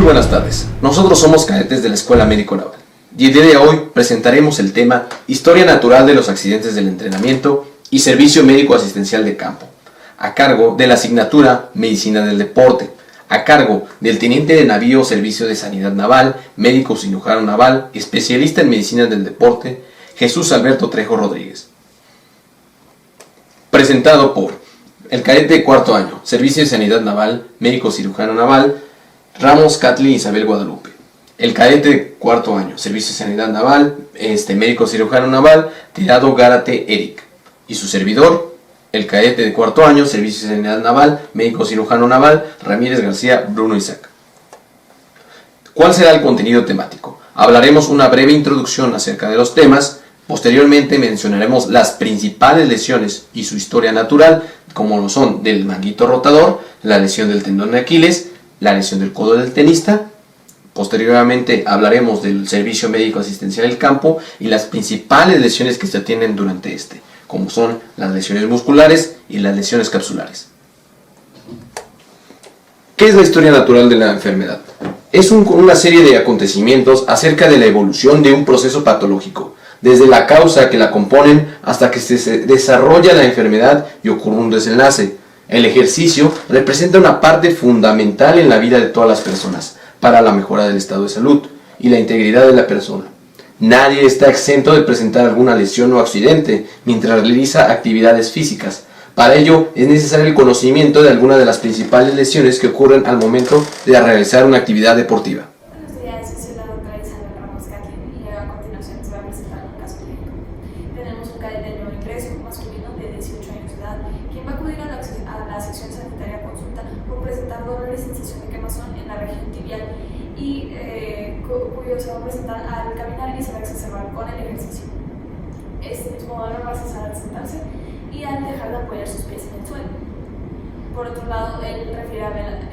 buenas tardes, nosotros somos cadetes de la Escuela Médico Naval y el día de hoy presentaremos el tema Historia Natural de los Accidentes del Entrenamiento y Servicio Médico Asistencial de Campo, a cargo de la asignatura Medicina del Deporte, a cargo del Teniente de Navío Servicio de Sanidad Naval, Médico Cirujano Naval, especialista en Medicina del Deporte, Jesús Alberto Trejo Rodríguez. Presentado por el cadete de cuarto año, Servicio de Sanidad Naval, Médico Cirujano Naval, Ramos Kathleen Isabel Guadalupe. El cadete de cuarto año, Servicio de Sanidad Naval, Médico Cirujano Naval, Tirado Gárate Eric. Y su servidor, el cadete de cuarto año, Servicio de Sanidad Naval, Médico Cirujano Naval, Ramírez García Bruno Isaac. ¿Cuál será el contenido temático? Hablaremos una breve introducción acerca de los temas. Posteriormente mencionaremos las principales lesiones y su historia natural, como lo son del manguito rotador, la lesión del tendón de Aquiles, la lesión del codo del tenista. Posteriormente hablaremos del servicio médico asistencial del campo y las principales lesiones que se atienden durante como son las lesiones musculares y las lesiones capsulares. ¿Qué es la historia natural de la enfermedad? Es una serie de acontecimientos acerca de la evolución de un proceso patológico, desde la causa que la componen hasta que se desarrolla la enfermedad y ocurre un desenlace. El ejercicio representa una parte fundamental en la vida de todas las personas para la mejora del estado de salud y la integridad de la persona. Nadie está exento de presentar alguna lesión o accidente mientras realiza actividades físicas. Para ello es necesario el conocimiento de algunas de las principales lesiones que ocurren al momento de realizar una actividad deportiva. Buenos días, soy la doctora Isabel Ramos Kathleen y a continuación se va a presentar un caso clínico. Tenemos un cadete de nuevo ingreso masculino de 18 años de edad, quien va a acudir a la sección sanitaria a consulta por presentar dolor y sensación de quemazón en la región tibial y cuyo se va a presentar al caminar y se va a exacerbar con el ejercicio. Este mismo dolor va a cesar al sentarse y al dejar de apoyar sus pies en el suelo. Por otro lado, él refiere haber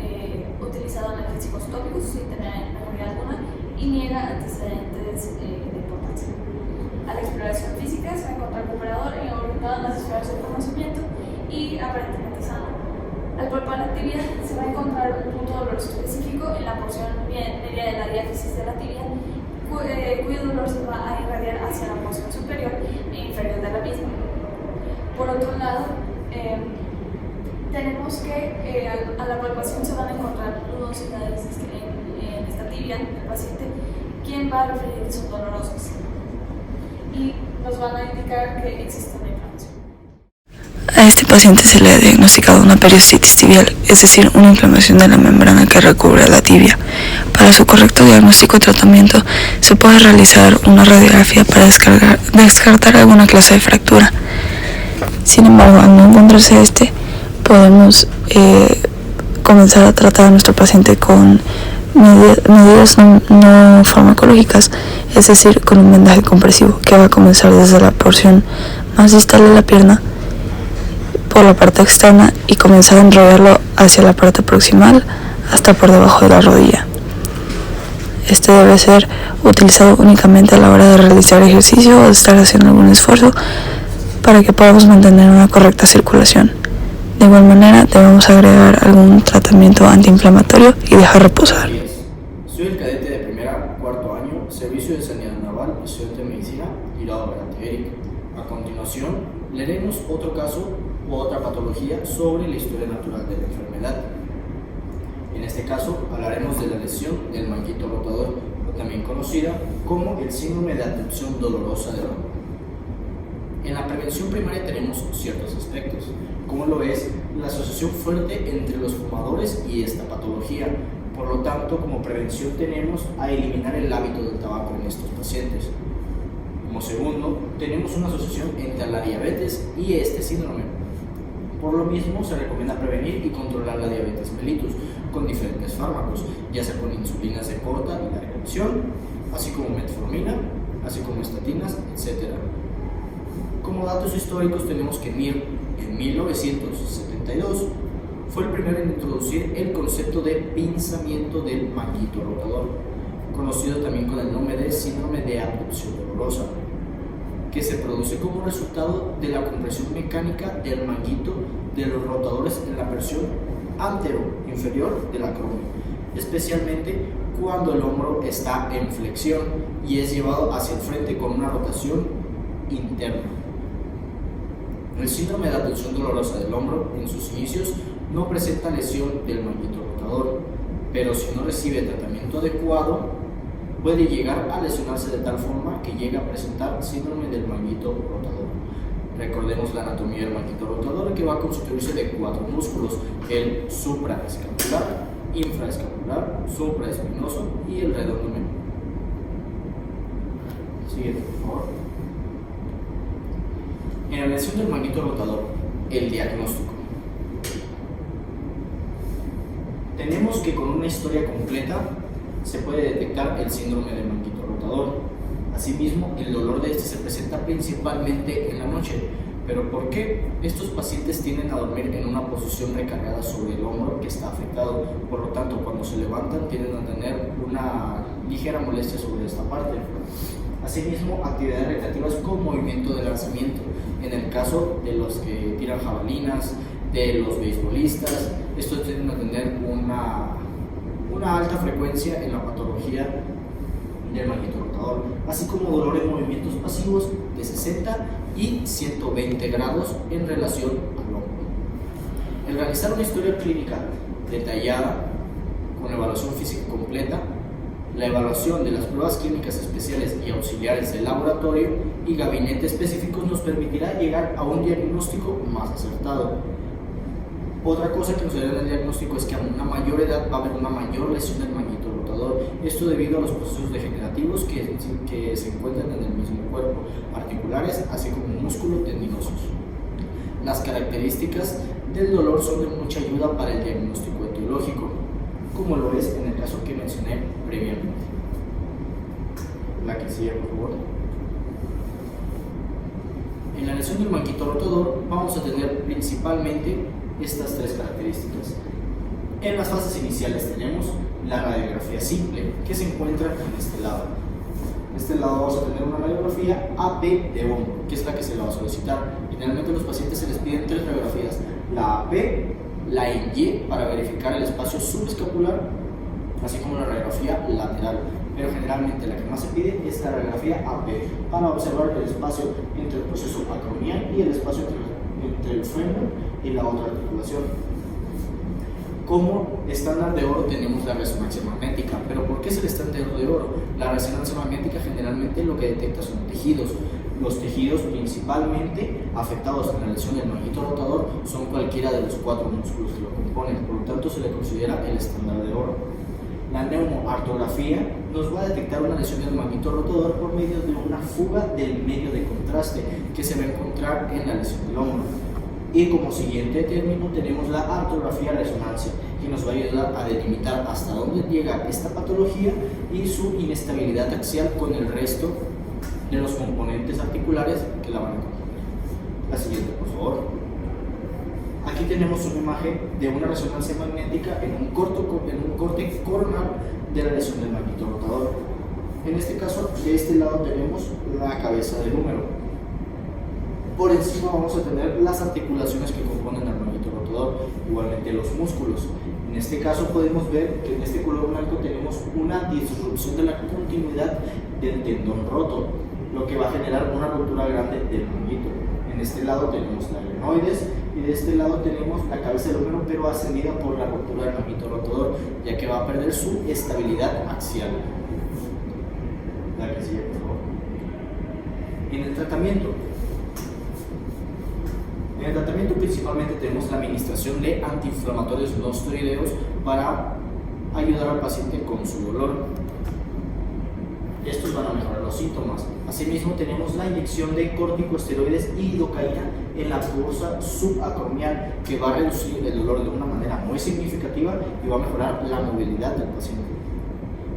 utilizado analgésicos tópicos sin tener mejoría alguna y niega antecedentes de importancia. A la exploración física se va a encontrar recuperador y orientado en las esferas del conocimiento y aparentemente sano. Al palpar la tibia se va a encontrar un punto doloroso específico en la porción media de la diáfisis de la tibia, cuyo dolor se va a irradiar hacia la porción superior e inferior de la misma. Por otro lado, tenemos que a la palpación se van a encontrar nudosidades en esta tibia del paciente, quien va a referir que son dolorosos y nos van a indicar que existe una inflamación. A este paciente se le ha diagnosticado una periostititis tibial, es decir, una inflamación de la membrana que recubre la tibia. Para su correcto diagnóstico y tratamiento se puede realizar una radiografía para descartar alguna clase de fractura. Sin embargo, al no encontrarse podemos comenzar a tratar a nuestro paciente con medidas no farmacológicas, es decir, con un vendaje compresivo que va a comenzar desde la porción más distal de la pierna por la parte externa y comenzar a enrollarlo hacia la parte proximal hasta por debajo de la rodilla. Este debe ser utilizado únicamente a la hora de realizar ejercicio o de estar haciendo algún esfuerzo para que podamos mantener una correcta circulación. De igual manera, debemos agregar algún tratamiento antiinflamatorio y dejar reposar. Soy el cadete de cuarto año, Servicio de Sanidad Naval, estudiante de Medicina, Tirado Gárate Eric. A continuación, leeremos otro caso u otra patología sobre la historia natural de la enfermedad. En este caso, hablaremos de la lesión del manguito rotador, también conocida como el síndrome de abducción dolorosa del hombro. En la prevención primaria tenemos ciertos aspectos, como lo es la asociación fuerte entre los fumadores y esta patología. Por lo tanto, como prevención tenemos a eliminar el hábito del tabaco en estos pacientes. Como segundo, tenemos una asociación entre la diabetes y este síndrome. Por lo mismo, se recomienda prevenir y controlar la diabetes mellitus con diferentes fármacos, ya sea con insulinas de corta y larga acción, así como metformina, así como estatinas, etc. Como datos históricos tenemos que Mir, en 1972, fue el primero en introducir el concepto de pinzamiento del manguito rotador, conocido también con el nombre de síndrome de abducción dolorosa, que se produce como resultado de la compresión mecánica del manguito de los rotadores en la porción antero-inferior del acromion, especialmente cuando el hombro está en flexión y es llevado hacia el frente con una rotación interna. El síndrome de abducción dolorosa del hombro en sus inicios no presenta lesión del manguito rotador, pero si no recibe tratamiento adecuado puede llegar a lesionarse de tal forma que llega a presentar síndrome del manguito rotador. Recordemos la anatomía del manguito rotador, que va a constituirse de 4 músculos: el supraescapular, infraescapular, supraespinoso y el redondo menor. Siguiente, por favor. En la lesión del manguito rotador, el diagnóstico. Tenemos que con una historia completa se puede detectar el síndrome del manguito rotador. Asimismo, el dolor de este se presenta principalmente en la noche. ¿Pero por qué? Estos pacientes tienden a dormir en una posición recargada sobre el hombro que está afectado. Por lo tanto, cuando se levantan tienden a tener una ligera molestia sobre esta parte. Asimismo, actividades recreativas con movimiento de lanzamiento. En el caso de los que tiran jabalinas, de los beisbolistas, estos tienden a tener una alta frecuencia en la patología del manguito rotador, así como dolor en movimientos pasivos de 60 y 120 grados en relación al hombro. El realizar una historia clínica detallada con evaluación física completa, la evaluación de las pruebas clínicas especiales y auxiliares del laboratorio y gabinete específicos nos permitirá llegar a un diagnóstico más acertado. Otra cosa que nos ayuda en el diagnóstico es que a una mayor edad va a haber una mayor lesión del manguito rotador. Esto debido a los procesos degenerativos que se encuentran en el mismo cuerpo, articulares así como músculos tendinosos. Las características del dolor son de mucha ayuda para el diagnóstico etiológico, como lo es en el caso que mencioné previamente. La que sigue, por favor. En la lesión del manguito rotador vamos a tener principalmente estas 3 características. En las fases iniciales tenemos la radiografía simple, que se encuentra en este lado. En este lado vamos a tener una radiografía AP de hombro, que es la que se le va a solicitar. Generalmente a los pacientes se les piden 3 radiografías: la AP, la en Y para verificar el espacio subescapular, así como la radiografía lateral. Pero generalmente la que más se pide es la radiografía AP para observar el espacio entre el proceso acromial y el espacio entre el fémur y la otra articulación. Como estándar de oro tenemos la resonancia magnética. ¿Pero por qué es el estándar de oro? La resonancia magnética generalmente lo que detecta son tejidos. Los tejidos principalmente afectados en la lesión del manguito rotador son cualquiera de los 4 músculos que lo componen, por lo tanto se le considera el estándar de oro. La neumoartrografía nos va a detectar una lesión del manguito rotador por medio de una fuga del medio de contraste que se va a encontrar en la lesión del hombro. Y como siguiente término tenemos la artrografía resonancia, que nos va a ayudar a delimitar hasta dónde llega esta patología y su inestabilidad axial con el resto de los componentes articulares que la van a componer. La siguiente, por favor. Aquí tenemos una imagen de una resonancia magnética en un corte coronal de la lesión del manguito rotador. En este caso, de este lado tenemos la cabeza del húmero. Por encima vamos a tener las articulaciones que componen al manguito rotador, igualmente los músculos. En este caso podemos ver que en este color blanco tenemos una disrupción de la continuidad del tendón roto, lo que va a generar una ruptura grande del manguito. En este lado tenemos la glenoides y de este lado tenemos la cabeza del húmero, pero ascendida por la ruptura del manguito rotador, ya que va a perder su estabilidad axial. La que sigue, por favor. En el tratamiento principalmente tenemos la administración de antiinflamatorios no esteroideos para ayudar al paciente con su dolor. Estos van a mejorar los síntomas. Asimismo tenemos la inyección de corticosteroides y lidocaína en la fosa subacromial, que va a reducir el dolor de una manera muy significativa y va a mejorar la movilidad del paciente.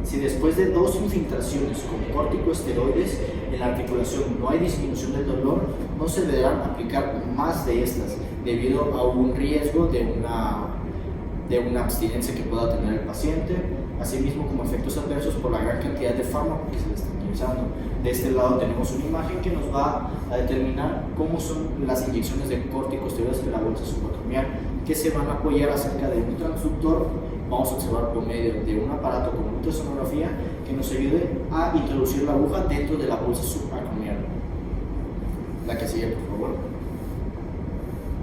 Si después de 2 infiltraciones con corticosteroides en la articulación no hay disminución del dolor, no se deberán aplicar más de estas, debido a un riesgo de una abstinencia que pueda tener el paciente, asimismo como efectos adversos por la gran cantidad de fármaco que se le está dando. utilizando. De este lado tenemos una imagen que nos va a determinar cómo son las inyecciones de corticosteroides de la bolsa subacromial, que se van a apoyar acerca de un transductor. Vamos a observar por medio de un aparato con ultrasonografía que nos ayude a introducir la aguja dentro de la bolsa subacromial. La que sigue, por favor.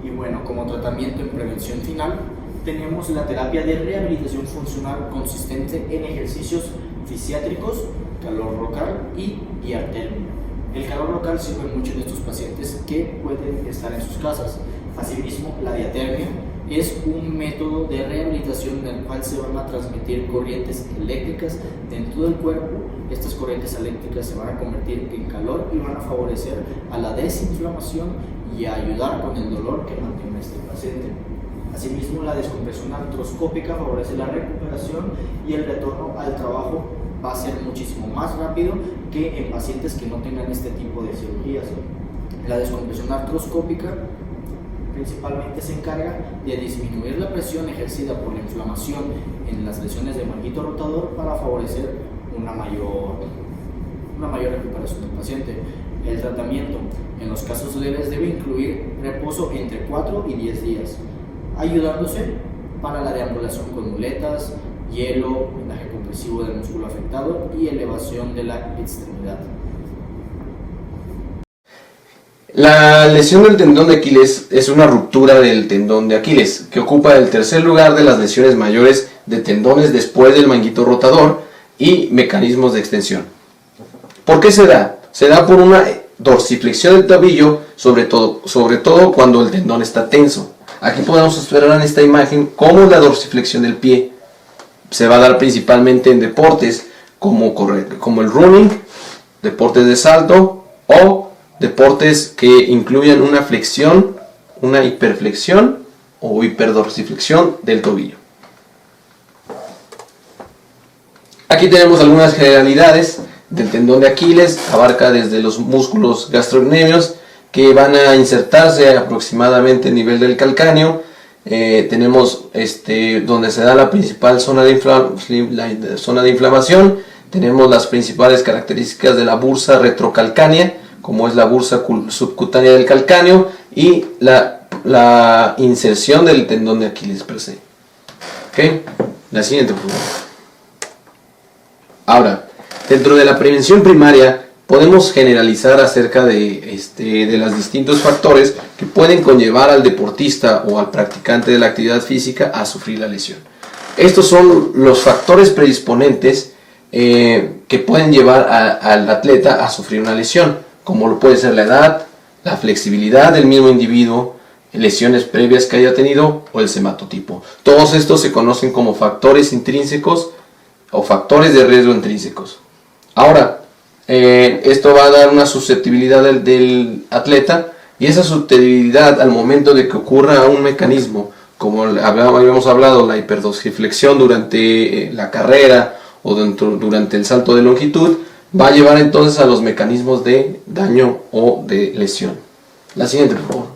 Y bueno, como tratamiento en prevención final, tenemos la terapia de rehabilitación funcional consistente en ejercicios fisiátricos, calor local y diatermia. El calor local sirve mucho en estos pacientes que pueden estar en sus casas. Asimismo, la diatermia es un método de rehabilitación en el cual se van a transmitir corrientes eléctricas dentro del cuerpo. Estas corrientes eléctricas se van a convertir en calor y van a favorecer a la desinflamación y a ayudar con el dolor que mantiene este paciente. Asimismo, la descompresión artroscópica favorece la recuperación y el retorno al trabajo va a ser muchísimo más rápido que en pacientes que no tengan este tipo de cirugías. La descompresión artroscópica principalmente se encarga de disminuir la presión ejercida por la inflamación en las lesiones de manguito rotador para favorecer una mayor recuperación del paciente. El tratamiento en los casos leves debe incluir reposo entre 4 y 10 días, ayudándose para la deambulación con muletas, hielo, vendaje compresivo del músculo afectado y elevación de la extremidad. La lesión del tendón de Aquiles es una ruptura del tendón de Aquiles, que ocupa el tercer lugar de las lesiones mayores de tendones después del manguito rotador y mecanismos de extensión. ¿Por qué se da? Se da por una dorsiflexión del tobillo, sobre todo cuando el tendón está tenso. Aquí podemos observar en esta imagen cómo es la dorsiflexión del pie. Se va a dar principalmente en deportes como el running, deportes de salto o deportes que incluyan una flexión, una hiperflexión o hiperdorsiflexión del tobillo. Aquí tenemos algunas generalidades del tendón de Aquiles. Abarca desde los músculos gastrocnemios que van a insertarse aproximadamente a nivel del calcáneo. Tenemos donde se da la principal zona de inflamación. Tenemos las principales características de la bursa retrocalcánea, como es la bursa subcutánea del calcáneo y la inserción del tendón de Aquiles per se. ¿Okay? La siguiente, por favor. Ahora, dentro de la prevención primaria podemos generalizar acerca de los distintos factores que pueden conllevar al deportista o al practicante de la actividad física a sufrir la lesión. Estos son los factores predisponentes que pueden llevar al atleta a sufrir una lesión, como lo puede ser la edad, la flexibilidad del mismo individuo, lesiones previas que haya tenido o el sematotipo. Todos estos se conocen como factores intrínsecos o factores de riesgo intrínsecos. Ahora, esto va a dar una susceptibilidad del atleta, y esa susceptibilidad al momento de que ocurra un mecanismo, como habíamos hablado, la hiperdorsiflexión durante la carrera o durante el salto de longitud, va a llevar entonces a los mecanismos de daño o de lesión. La siguiente, por favor.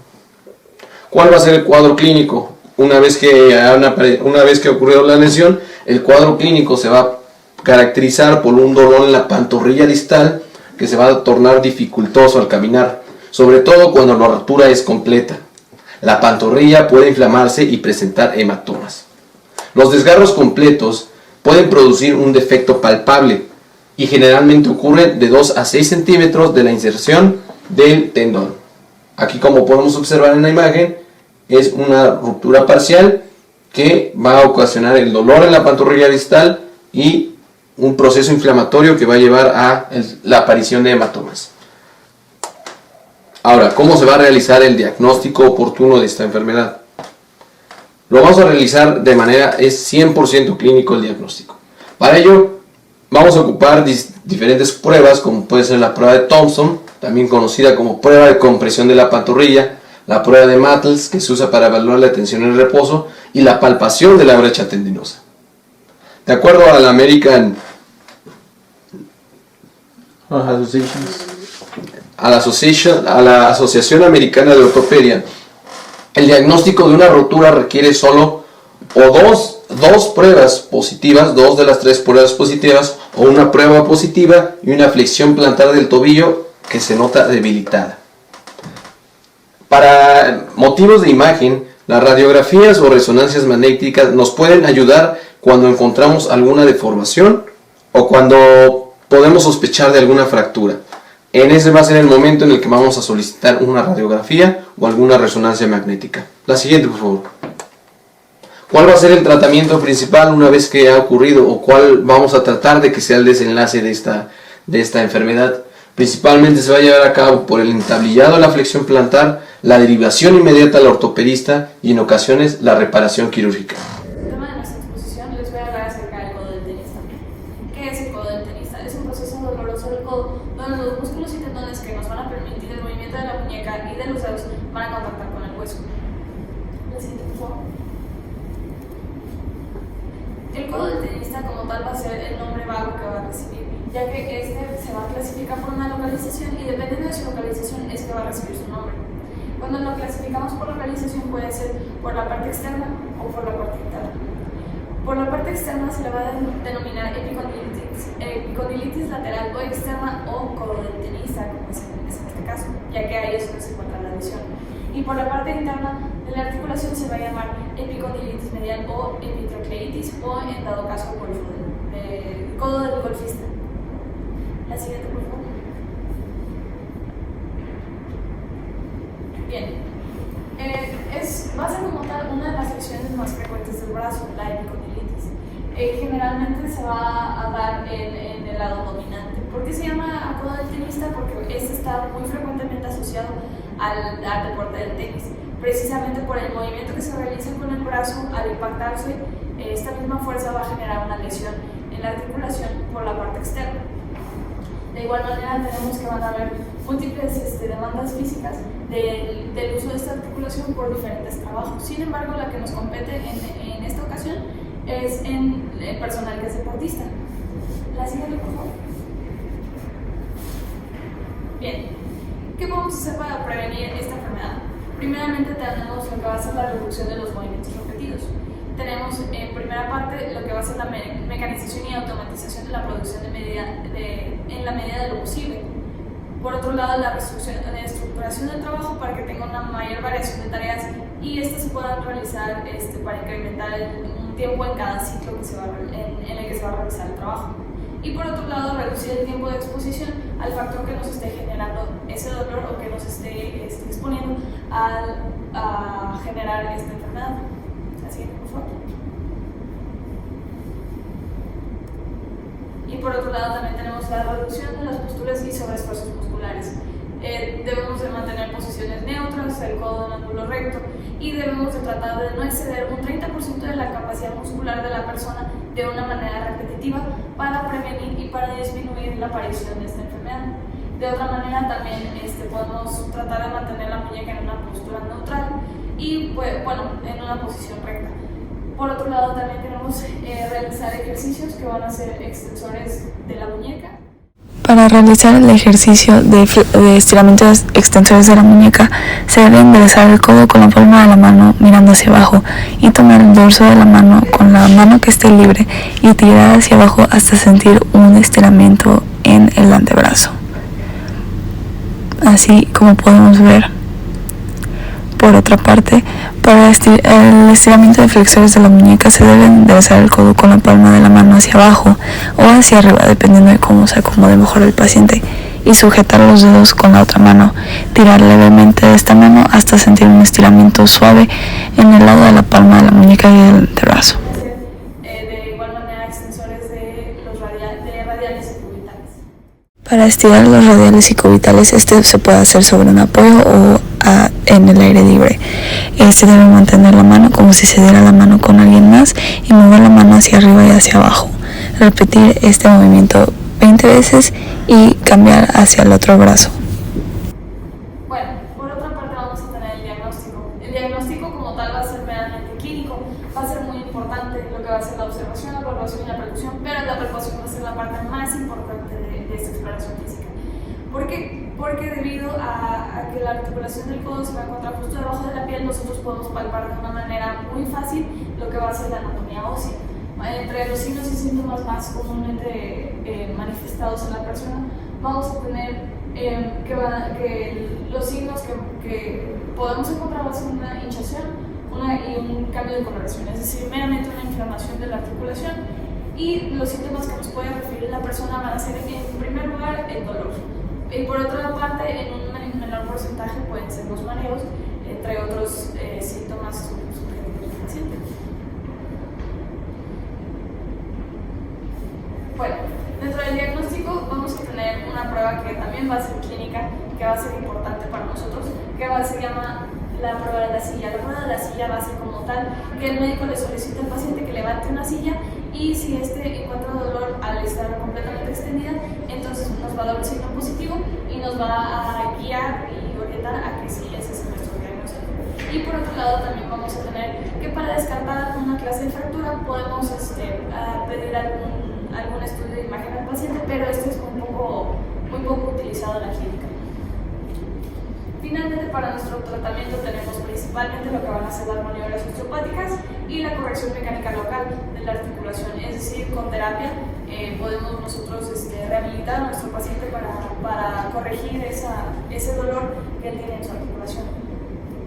¿Cuál va a ser el cuadro clínico? Una vez que ocurrió la lesión, el cuadro clínico se va a caracterizar por un dolor en la pantorrilla distal que se va a tornar dificultoso al caminar, sobre todo cuando la rotura es completa. La pantorrilla puede inflamarse y presentar hematomas. Los desgarros completos pueden producir un defecto palpable y generalmente ocurren de 2 a 6 centímetros de la inserción del tendón. Aquí, como podemos observar en la imagen, es una ruptura parcial que va a ocasionar el dolor en la pantorrilla distal y un proceso inflamatorio que va a llevar a la aparición de hematomas. Ahora, ¿cómo se va a realizar el diagnóstico oportuno de esta enfermedad? Lo vamos a realizar de manera, es 100% clínico el diagnóstico. Para ello, vamos a ocupar diferentes pruebas, como puede ser la prueba de Thompson, también conocida como prueba de compresión de la pantorrilla, la prueba de Mattels, que se usa para evaluar la tensión en el reposo, y la palpación de la brecha tendinosa. De acuerdo a la a la Asociación Americana de Ortopedia, el diagnóstico de una rotura requiere solo dos pruebas positivas, 2 de las 3 pruebas positivas, o una prueba positiva y una flexión plantar del tobillo que se nota debilitada. Para motivos de imagen, las radiografías o resonancias magnéticas nos pueden ayudar cuando encontramos alguna deformación o cuando podemos sospechar de alguna fractura. Ese va a ser el momento en el que vamos a solicitar una radiografía o alguna resonancia magnética. La siguiente, por favor. ¿Cuál va a ser el tratamiento principal una vez que ha ocurrido o cuál vamos a tratar de que sea el desenlace de esta enfermedad? Principalmente se va a llevar a cabo por el entablillado de la flexión plantar, la derivación inmediata al ortopedista y en ocasiones la reparación quirúrgica. El tema de nuestra exposición les voy a hablar acerca del codo del tenista. ¿Qué es el codo del tenista? Es un proceso doloroso del codo donde los músculos y tendones que nos van a permitir el movimiento de la muñeca y de los dedos van a contactar con el hueso. La siguiente, por favor. El codo del tenista como tal va a ser el nombre vago que va a recibir, ya que este se va a clasificar por una localización y dependiendo de su localización es que va a recibir su nombre. Cuando lo clasificamos por localización puede ser por la parte externa o por la parte interna. Por la parte externa se le va a denominar epicondilitis lateral o externa o codo del tenista, como es en este caso, ya que ahí es donde se encuentra la lesión. Y por la parte interna de la articulación se va a llamar epicondilitis medial o epitrocleitis o en dado caso codo del golfista. La siguiente, por favor. Bien, va a ser como tal una de las lesiones más frecuentes del brazo, la epicondilitis. Generalmente se va a dar en el lado dominante. ¿Por qué se llama codo del tenista? Porque este está muy frecuentemente asociado al deporte del tenis, precisamente por el movimiento que se realiza con el brazo. Al impactarse, esta misma fuerza va a generar una lesión en la articulación por la parte externa. De igual manera tenemos que van a haber múltiples demandas físicas del uso de esta articulación por diferentes trabajos. Sin embargo, la que nos compete en esta ocasión es en el personal que es deportista. La siguiente, por favor. Bien, ¿qué podemos hacer para prevenir esta enfermedad? Primeramente tenemos lo que va a ser la reducción de los movimientos repetidos. Tenemos en primera parte lo que va a ser la mecanización y automatización de la producción en la medida de lo posible. Por otro lado, la estructuración del trabajo para que tenga una mayor variación de tareas y estas se puedan realizar para incrementar un tiempo en cada ciclo en el que se va a realizar el trabajo. Y por otro lado, reducir el tiempo de exposición al factor que nos esté generando ese dolor o que nos esté exponiendo a generar esta enfermedad. Así que, por favor. Y por otro lado también tenemos la reducción de las posturas y sobreesfuerzos musculares. Debemos de mantener posiciones neutras, el codo en ángulo recto y debemos de tratar de no exceder un 30% de la capacidad muscular de la persona de una manera repetitiva para prevenir y para disminuir la aparición de esta enfermedad. De otra manera también podemos tratar de mantener la muñeca en una postura neutral y en una posición recta. Por otro lado también queremos realizar ejercicios que van a ser extensores de la muñeca. Para realizar el ejercicio de estiramiento de extensores de la muñeca, se debe enderezar el codo con la palma de la mano mirando hacia abajo y tomar el dorso de la mano con la mano que esté libre y tirar hacia abajo hasta sentir un estiramiento en el antebrazo. Así como podemos ver. Por otra parte, para el estiramiento de flexores de la muñeca se debe enderezar el codo con la palma de la mano hacia abajo o hacia arriba, dependiendo de cómo se acomode mejor el paciente, y sujetar los dedos con la otra mano. Tirar levemente de esta mano hasta sentir un estiramiento suave en el lado de la palma de la muñeca y del antebrazo. De igual manera, extensores de radiales y cubitales. Para estirar los radiales y cubitales, se puede hacer sobre un apoyo o en el aire libre. Debe mantener la mano como si se diera la mano con alguien más y mover la mano hacia arriba y hacia abajo. Repetir este movimiento 20 veces y cambiar hacia el otro brazo. Bueno, por otra parte vamos a tener el diagnóstico. El diagnóstico como tal va a ser realmente clínico, va a ser muy importante lo que va a ser la observación, la evaluación y la percusión, pero la percusión va a ser la parte más importante de esta exploración física. ¿Por qué? Porque debido a que la articulación del codo se va a encontrar justo debajo de la piel, nosotros podemos palpar de una manera muy fácil lo que va a ser la anatomía ósea. Entre los signos y síntomas más comúnmente manifestados en la persona, vamos a tener que los signos que podemos encontrar va a ser una hinchazón y un cambio de coloración, es decir, meramente una inflamación de la articulación. Y los síntomas que nos puede referir la persona van a ser, en primer lugar, el dolor. Y por otra parte, en un menor porcentaje pueden ser los mareos, entre otros síntomas subjetivos del paciente. Bueno, dentro del diagnóstico vamos a tener una prueba que también va a ser clínica, que va a ser importante para nosotros, se llama la prueba de la silla. La prueba de la silla va a ser como tal que el médico le solicita al paciente que levante una silla y si encuentra dolor al estar completamente extendida, entonces nos va a dar un signo positivo y nos va a guiar y orientar a que sí, ese es nuestro diagnóstico. Y por otro lado también vamos a tener que para descartar una clase de fractura podemos pedir algún estudio de imagen al paciente, pero este es muy poco utilizado en la clínica. Finalmente, para nuestro tratamiento tenemos principalmente lo que van a ser las maniobras osteopáticas y la corrección mecánica local de la articulación, es decir, con terapia podemos nosotros rehabilitar a nuestro paciente para corregir ese dolor que él tiene en su articulación.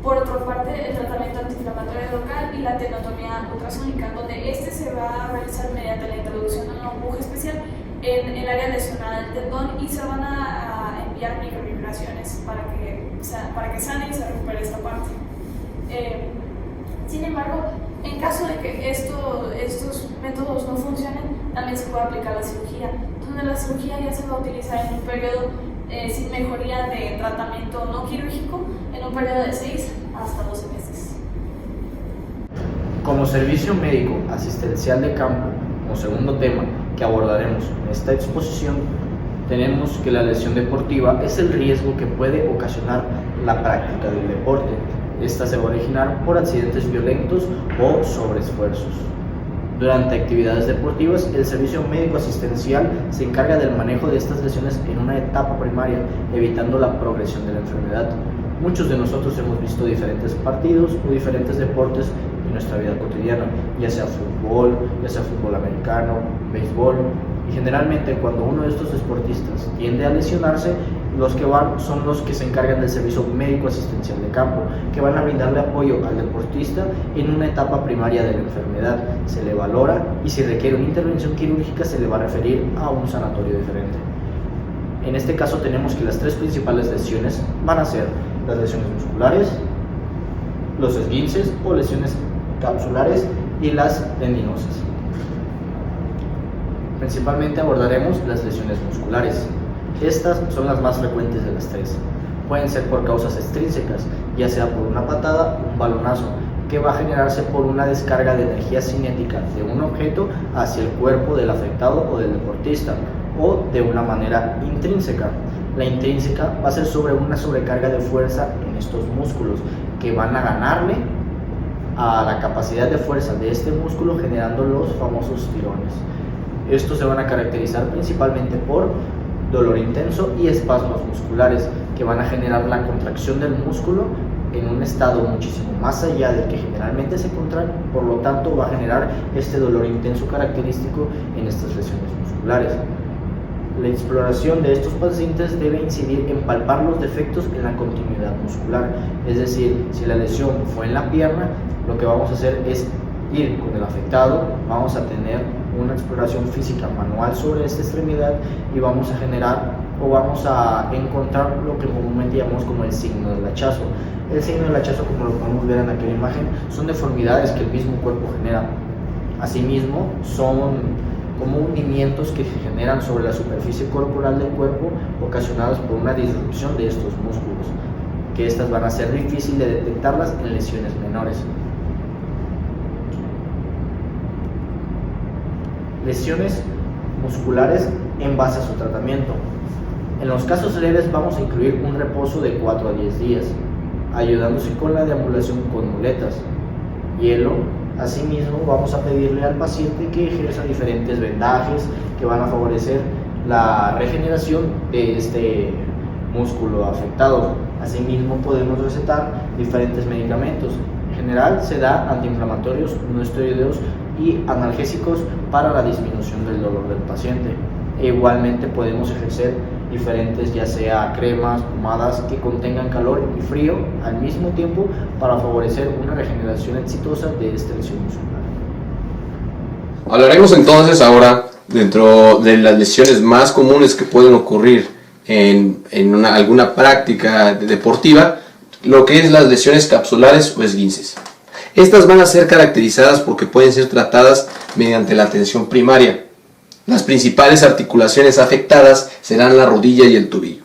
Por otra parte, el tratamiento antiinflamatorio local y la tenotomía ultrasónica, donde se va a realizar mediante la introducción de una aguja especial en el área lesionada del tendón y se van a enviar microvibraciones para que sane y se recupere esta parte. Sin embargo, en caso de que estos métodos no funcionen, también se puede aplicar la cirugía, donde la cirugía ya se va a utilizar en un periodo sin mejoría de tratamiento no quirúrgico, en un periodo de 6 hasta 12 meses. Como servicio médico asistencial de campo, como segundo tema que abordaremos en esta exposición, tenemos que la lesión deportiva es el riesgo que puede ocasionar la práctica del deporte. Esta se va a originar por accidentes violentos o sobreesfuerzos. Durante actividades deportivas, el servicio médico asistencial se encarga del manejo de estas lesiones en una etapa primaria, evitando la progresión de la enfermedad. Muchos de nosotros hemos visto diferentes partidos o diferentes deportes en nuestra vida cotidiana, ya sea fútbol americano, béisbol, y generalmente cuando uno de estos deportistas tiende a lesionarse, los que van son los que se encargan del servicio médico asistencial de campo, que van a brindarle apoyo al deportista en una etapa primaria de la enfermedad. Se le valora y si requiere una intervención quirúrgica se le va a referir a un sanatorio diferente. En este caso tenemos que las tres principales lesiones van a ser las lesiones musculares, los esguinces o lesiones capsulares y las tendinosas. Principalmente abordaremos las lesiones musculares. Estas son las más frecuentes de las tres. Pueden ser por causas extrínsecas, ya sea por una patada o un balonazo, que va a generarse por una descarga de energía cinética de un objeto hacia el cuerpo del afectado o del deportista, o de una manera intrínseca. La intrínseca va a ser sobre una sobrecarga de fuerza en estos músculos, que van a ganarle a la capacidad de fuerza de este músculo, generando los famosos tirones. Estos se van a caracterizar principalmente por dolor intenso y espasmos musculares, que van a generar la contracción del músculo en un estado muchísimo más allá del que generalmente se contrae, por lo tanto va a generar este dolor intenso característico en estas lesiones musculares. La exploración de estos pacientes debe incidir en palpar los defectos en la continuidad muscular, es decir, si la lesión fue en la pierna, lo que vamos a hacer es ir con el afectado, vamos a tener una exploración física manual sobre esta extremidad y vamos a generar o vamos a encontrar lo que comúnmente llamamos como el signo del hachazo. El signo del hachazo, como lo podemos ver en aquella imagen, son deformidades que el mismo cuerpo genera. Asimismo, son como hundimientos que se generan sobre la superficie corporal del cuerpo ocasionados por una disrupción de estos músculos, que estas van a ser difíciles de detectarlas en lesiones menores. Lesiones musculares en base a su tratamiento. En los casos leves vamos a incluir un reposo de 4 a 10 días, ayudándose con la deambulación con muletas, hielo. Asimismo, vamos a pedirle al paciente que ejerza diferentes vendajes que van a favorecer la regeneración de este músculo afectado. Asimismo, podemos recetar diferentes medicamentos. En general, se da antiinflamatorios no esteroideos y analgésicos para la disminución del dolor del paciente. E igualmente podemos ejercer diferentes, ya sea cremas, pomadas que contengan calor y frío al mismo tiempo para favorecer una regeneración exitosa de esta lesión muscular. Hablaremos entonces ahora dentro de las lesiones más comunes que pueden ocurrir en alguna práctica deportiva, lo que es las lesiones capsulares o esguinces. Estas van a ser caracterizadas porque pueden ser tratadas mediante la atención primaria. Las principales articulaciones afectadas serán la rodilla y el tobillo.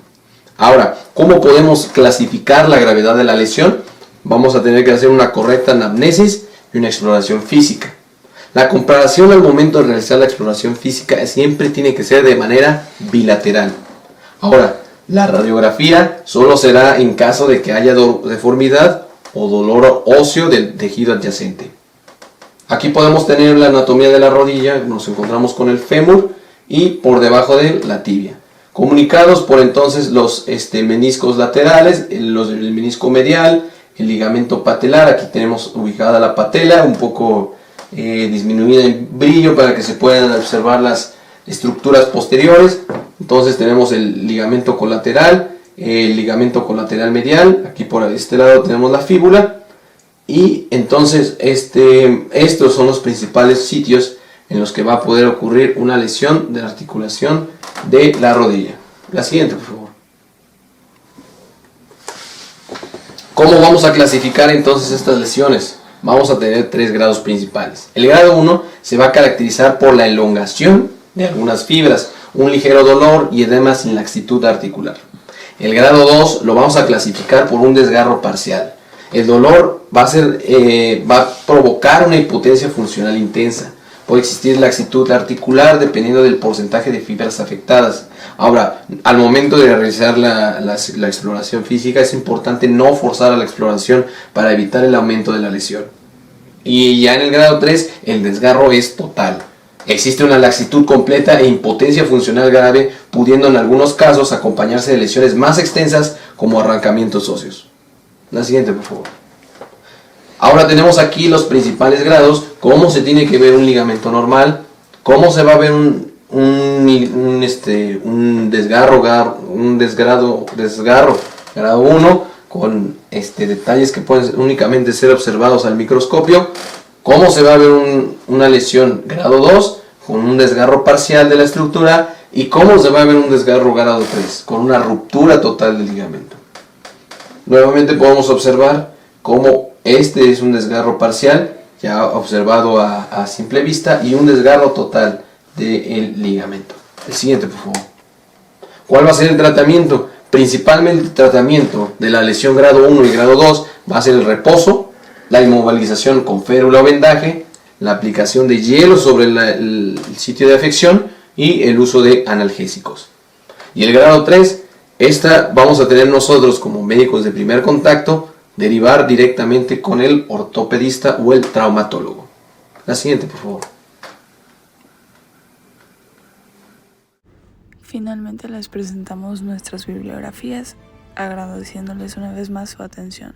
Ahora, ¿cómo podemos clasificar la gravedad de la lesión? Vamos a tener que hacer una correcta anamnesis y una exploración física. La comparación al momento de realizar la exploración física siempre tiene que ser de manera bilateral. Ahora, la radiografía solo será en caso de que haya deformidad o dolor óseo del tejido adyacente. Aquí podemos tener la anatomía de la rodilla, nos encontramos con el fémur y por debajo de la tibia. Comunicados por entonces los meniscos laterales, el menisco medial, el ligamento patelar. Aquí tenemos ubicada la patela, un poco disminuida en brillo para que se puedan observar las estructuras posteriores. Entonces tenemos el ligamento colateral, el ligamento colateral medial. Aquí por este lado tenemos la fíbula. Y entonces estos son los principales sitios en los que va a poder ocurrir una lesión de la articulación de la rodilla. La siguiente, por favor. ¿Cómo vamos a clasificar entonces estas lesiones? Vamos a tener 3 grados principales. El grado 1 se va a caracterizar por la elongación de algunas fibras, un ligero dolor y edema sin laxitud articular. El grado 2 lo vamos a clasificar por un desgarro parcial. El dolor va a provocar una impotencia funcional intensa. Puede existir laxitud articular dependiendo del porcentaje de fibras afectadas. Ahora, al momento de realizar la exploración física es importante no forzar a la exploración para evitar el aumento de la lesión. Y ya en el grado 3 el desgarro es total. Existe una laxitud completa e impotencia funcional grave, pudiendo en algunos casos acompañarse de lesiones más extensas como arrancamientos óseos. La siguiente, por favor. Ahora tenemos aquí los principales grados, cómo se tiene que ver un ligamento normal, cómo se va a ver un desgarro grado 1, con detalles que pueden únicamente ser observados al microscopio, cómo se va a ver una lesión grado 2, con un desgarro parcial de la estructura, y cómo se va a ver un desgarro grado 3, con una ruptura total del ligamento. Nuevamente podemos observar cómo este es un desgarro parcial, ya observado a simple vista, y un desgarro total del ligamento. El siguiente, por favor. ¿Cuál va a ser el tratamiento? Principalmente el tratamiento de la lesión grado 1 y grado 2 va a ser el reposo, la inmovilización con férula o vendaje, la aplicación de hielo sobre el sitio de afección y el uso de analgésicos. Y el grado 3, vamos a tener nosotros como médicos de primer contacto, derivar directamente con el ortopedista o el traumatólogo. La siguiente, por favor. Finalmente les presentamos nuestras bibliografías, agradeciéndoles una vez más su atención.